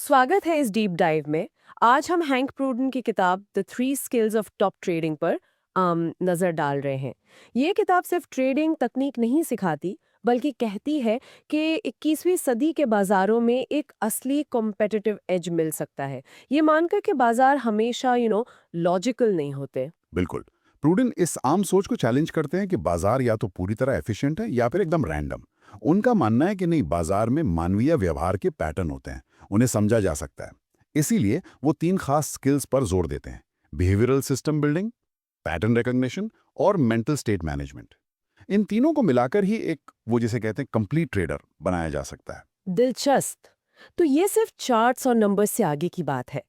स्वागत है इस डीप डाइव में। आज हम हैंक प्रूडन की किताब the three skills of top trading पर नज़र डाल रहे हैं। ये किताब सिर्फ ट्रेडिंग तकनीक नहीं सिखाती, बल्कि कहती है कि 21वीं सदी के बाजारों में एक असली कॉम्पिटिटिव एज मिल सकता है। ये मानकर कि बाजार हमेशा लॉजिकल नहीं होते। बिल्कुल। प्रूडेन इस आम सोच को चैलेंज करते हैं कि बाजार या तो पूरी तरह एफिशिएंट है या फिर एकदम रैंडम। उनका मानना है कि नहीं, बाजार में मानवीय व्यवहार के पैटर्न होते हैं, उन्हें समझा जा सकता है। इसीलिए वो तीन खास स्किल्स पर जोर देते हैं: behavioural system building, pattern recognition और मेंटल स्टेट मैनेजमेंट। इन तीनों को मिलाकर ही एक, वो जिसे कहते हैं, कंप्लीट ट्रेडर बनाया जा सकता है। दिलचस्प। तो ये सिर्फ चार्ट्स और नंबर्स से आगे की बात है।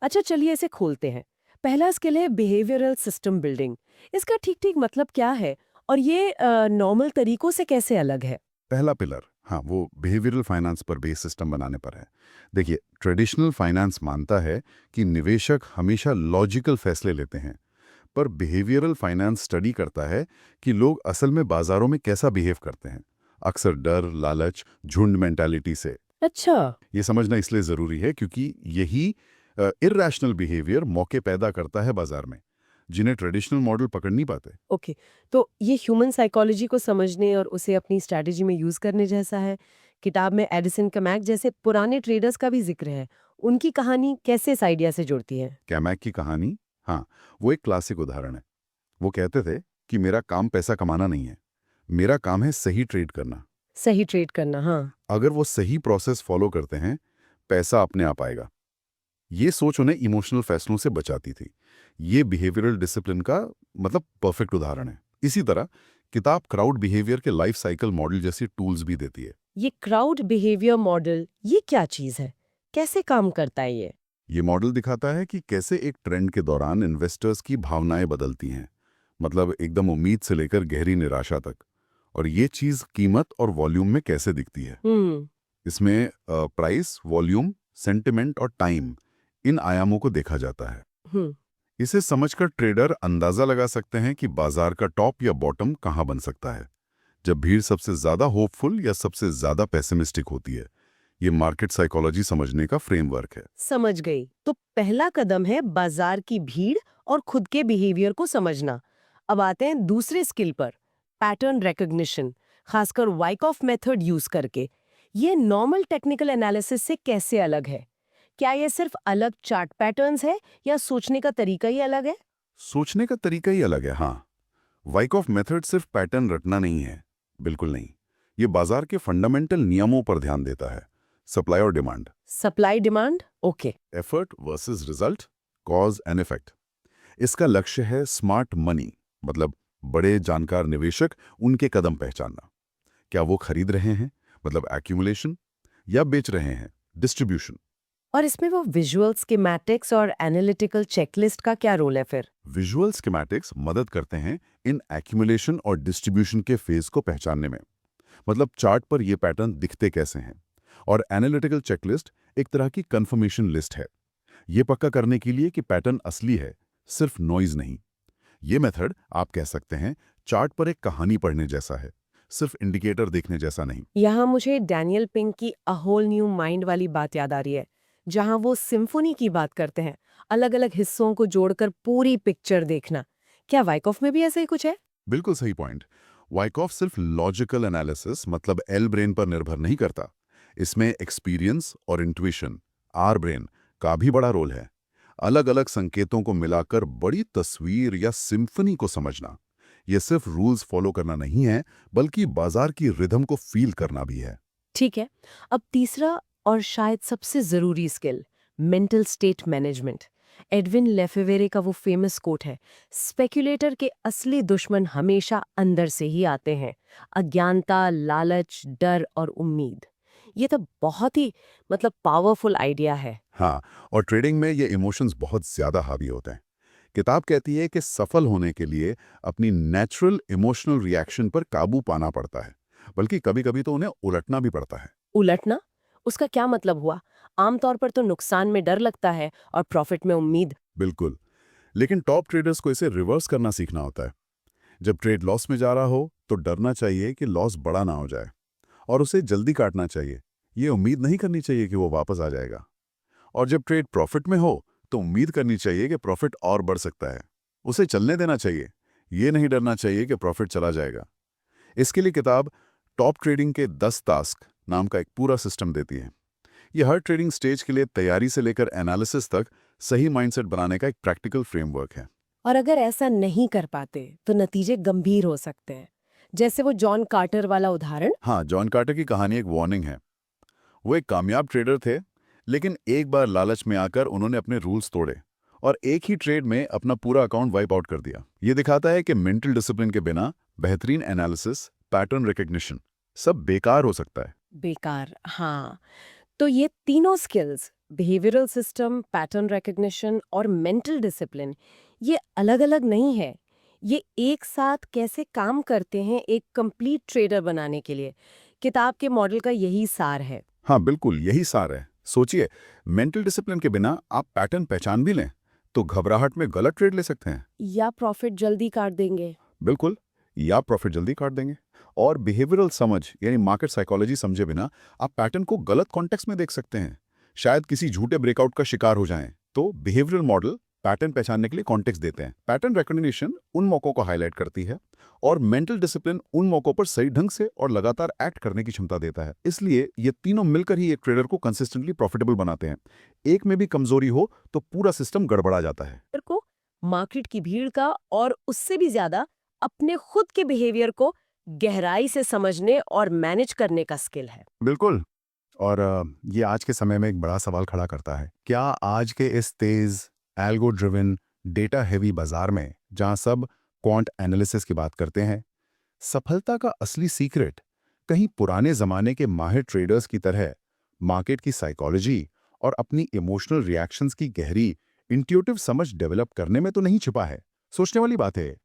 अच्छा, चलिए इसे खोलते हैं। पहला स्किल है बिहेवियरल सिस्टम बिल्डिंग। इसका ठीक ठीक मतलब क्या है और ये नॉर्मल तरीकों से कैसे अलग है? पहला पिलर, हाँ, वो बिहेवियरल फाइनेंस पर बेस सिस्टम बनाने पर है। देखिए, ट्रेडिशनल फाइनेंस मानता है कि निवेशक हमेशा लॉजिकल फैसले लेते हैं, पर बिहेवियरल फाइनेंस स्टडी करता है कि लोग असल में बाजारों में कैसा बिहेव करते हैं, अक्सर डर, लालच, झुंड मेंटालिटी से। अच्छा। ये समझना इसलिए ज़रूरी है क्योंकि यही इर्रेशनल बिहेवियर मौके पैदा करता है बाजार में, जिन्हें ट्रेडिशनल मॉडल पकड़ नहीं पाते। ओके, तो ये ह्यूमन साइकोलॉजी को समझने और उसे अपनी स्ट्रैटेजी में यूज करने जैसा है। किताब में एडिसन कमैक जैसे पुराने ट्रेडर्स का भी जिक्र है। उनकी कहानी कैसे इस आइडिया से जुड़ती है? कैमैक की कहानी, हाँ, वो एक क्लासिक उदाहरण है। वो कहते थे कि मेरा काम पैसा कमाना नहीं है, मेरा काम है सही ट्रेड करना। सही ट्रेड करना, हाँ। अगर वो सही प्रोसेस फॉलो करते हैं, पैसा अपने आप आएगा। ये सोच उन्हें इमोशनल फैसलों से बचाती थी। ये बिहेवियरल डिसिप्लिन का मतलब परफेक्ट उदाहरण है। इसी तरह किताब क्राउड बिहेवियर के लाइफ साइकिल मॉडल जैसी टूल्स भी देती है। ये क्राउड बिहेवियर मॉडल, ये क्या चीज है? कैसे काम करता है ये? ये मॉडल दिखाता है कि कैसे एक ट्रेंड के दौरान इन्वेस्टर्स की भावनाएं बदलती हैं, मतलब एकदम उम्मीद से लेकर गहरी निराशा तक। और ये चीज कीमत और वॉल्यूम में कैसे दिखती है। हम्म। इसमें प्राइस, वॉल्यूम, सेंटिमेंट और टाइम, इन आयामों को देखा जाता है। हम्म। इसे समझकर ट्रेडर अंदाजा लगा सकते हैं कि बाजार का टॉप या बॉटम कहां बन सकता है, जब भीड़ सबसे ज्यादा होपफुल या सबसे ज्यादा पेसिमिस्टिक होती है। ये मार्केट साइकोलॉजी समझने का फ्रेमवर्क है। समझ गई। तो पहला कदम है बाजार की भीड़ और खुद के बिहेवियर को समझना। अब आते हैं दूसरे स्किल पर, पैटर्न रिकॉग्निशन, खासकर वाइकॉफ मेथड यूज करके। ये नॉर्मल टेक्निकल एनालिसिस से कैसे अलग है? क्या ये सिर्फ अलग चार्ट पैटर्न्स है या सोचने का तरीका ही अलग है? सोचने का तरीका ही अलग है, हाँ। वाइकॉफ मेथड सिर्फ पैटर्न रटना नहीं है, बिल्कुल नहीं। ये बाजार के फंडामेंटल नियमों पर ध्यान देता है: सप्लाई और demand, supply demand, okay. Effort versus result, cause and effect. इसका लक्ष्य है स्मार्ट मनी, मतलब बड़े जानकार निवेशक, उनके कदम पहचानना। क्या वो खरीद रहे हैं, मतलब एक्यूमुलेशन, या बेच रहे हैं, डिस्ट्रीब्यूशन। और इसमें वो विजुअल स्कीमेटिक्स और एनालिटिकल चेकलिस्ट का क्या रोल है फिर? विजुअल स्कीमेटिक्स मदद करते हैं इन एक्यूमुलेशन और डिस्ट्रीब्यूशन के फेज को पहचानने में, मतलब चार्ट पर ये पैटर्न दिखते कैसे हैं। और एनालिटिकल चेकलिस्ट एक तरह की कंफर्मेशन लिस्ट है, ये पक्का करने के लिए कि पैटर्न असली है, सिर्फ नॉइज नहीं। ये मेथड, आप कह सकते हैं, चार्ट पर एक कहानी पढ़ने जैसा है, सिर्फ इंडिकेटर देखने जैसा नहीं। यहाँ मुझे डैनियल पिंक की अ होल न्यू माइंड वाली बात याद आ रही है, जहाँ वो सिम्फनी की बात करते हैं, अलग अलग हिस्सों को जोड़कर पूरी पिक्चर देखना। क्या वाइकॉफ में भी ऐसा ही कुछ है? बिल्कुल सही पॉइंट। वाइकॉफ सिर्फ लॉजिकल एनालिसिस, मतलब एल ब्रेन पर निर्भर नहीं करता। इसमें एक्सपीरियंस और इंट्यूशन, आर ब्रेन, का भी बड़ा रोल है। अलग अलग संकेतों को मिलाकर बड़ी तस्वीर या सिम्फनी को समझना। यह सिर्फ रूल्स फॉलो करना नहीं है, बल्कि बाजार की रिदम को फील करना भी है। ठीक है। अब तीसरा और शायद सबसे जरूरी skill, mental state management. Edwin Lefevre का वो फेमस कोट है, स्पेक्युलेटर के असली दुश्मन हमेशा अंदर से ही आते हैं: अज्ञानता, लालच, डर और उम्मीद। ये तो बहुत ही पावरफुल आइडिया है। हाँ, और ट्रेडिंग में ये इमोशंस बहुत ज्यादा हावी होते हैं। किताब कहती है कि सफल होने के लिए अपनी नेचुरल इमोशनल रिएक्शन पर काबू पाना पड़ता है, बल्कि कभी-कभी तो उन्हें उलटना भी पड़ता है। उलटना? उसका क्या मतलब हुआ? आमतौर पर तो नुकसान में डर लगता है और प्रॉफिट में उम्मीद। बिल्कुल, लेकिन टॉप ट्रेडर्स को इसे रिवर्स करना सीखना होता है। जब ट्रेड लॉस में जा रहा हो, तो डरना चाहिए कि लॉस बड़ा ना हो जाए, और उसे जल्दी काटना चाहिए। ये उम्मीद नहीं करनी चाहिए कि वो वापस आ जाएगा। और जब ट्रेड प्रॉफिट में हो तो उम्मीद करनी चाहिए कि प्रॉफिट और बढ़ सकता है। उसे चलने देना चाहिए, ये नहीं डरना चाहिए कि प्रॉफिट चला जाएगा। इसके लिए किताब टॉप ट्रेडिंग के 10 टास्क नाम का एक पूरा सिस्टम देती है। ये हर ट्रेडिंग स्टेज के लिए तैयारी से लेकर एनालिसिस तक सही माइंडसेट बनाने का एक प्रैक्टिकल फ्रेमवर्क है। और अगर ऐसा नहीं कर पाते तो नतीजे गंभीर हो सकते हैं, जैसे वो जॉन कार्टर वाला उदाहरण। हाँ, जॉन कार्टर की कहानी एक वार्निंग है। वो एक कामयाब ट्रेडर थे, लेकिन एक बार लालच में आकर उन्होंने अपने रूल्स तोड़े और एक ही ट्रेड में अपना पूरा अकाउंट वाइप आउट कर दिया। ये दिखाता है कि मेंटल डिसिप्लिन के बिना बेहतरीन एनालिसिस, पैटर्न रिकग्निशन सब बेकार हो सकता है। बेकार, हाँ। तो ये तीनों skills, behavioural system, pattern recognition और मेंटल डिसिप्लिन, ये अलग-अलग नहीं है। ये एक साथ कैसे काम करते हैं एक कंप्लीट ट्रेडर बनाने के लिए। किताब के मॉडल का यही सार है। हाँ, बिल्कुल यही सार है। सोचिए, मेंटल डिसिप्लिन के बिना आप पैटर्न पहचान भी लें तो घबराहट में गलत ट्रेड ले सकते हैं। या प्रॉफिट जल्दी काट देंगे। बिल्कुल, या प्रॉफिट जल्दी काट देंगे। और बिहेवियरल समझ यानी मार्केट साइकोलॉजी समझे बिना आप पैटर्न को गलत कॉन्टेक्स्ट में देख सकते हैं। शायद किसी झूठे ब्रेकआउट का शिकार हो जाएं। तो बिहेवियरल मॉडल पैटर्न पहचानने के लिए कॉन्टेक्स्ट देते हैं। पैटर्न रिकग्निशन उन मौकों को हाईलाइट करती है और मेंटल डिसिप्लिन उन मौकों पर सही ढंग से और लगातार एक्ट करने की क्षमता देता है। इसलिए ये तीनों मिलकर ही एक ट्रेडर को कंसिस्टेंटली प्रॉफिटेबल बनाते हैं। एक में भी कमजोरी हो तो पूरा सिस्टम गड़बड़ा जाता है। ट्रेडर को मार्केट की भीड़ का और उससे भी ज्यादा अपने खुद के बिहेवियर को गहराई से समझने और मैनेज करने का स्किल है। बिल्कुल। और ये आज के समय में एक बड़ा सवाल खड़ा करता है। क्या आज के इस तेज एल्गो ड्रिवन डेटा हेवी बाजार में, जहां सब क्वांट एनालिसिस की बात करते हैं, सफलता का असली सीक्रेट कहीं पुराने जमाने के माहिर ट्रेडर्स की तरह मार्केट की साइकोलॉजी और अपनी इमोशनल रिएक्शंस की गहरी इंट्यूटिव समझ डेवलप करने में तो नहीं छिपा है? सोचने वाली बात है।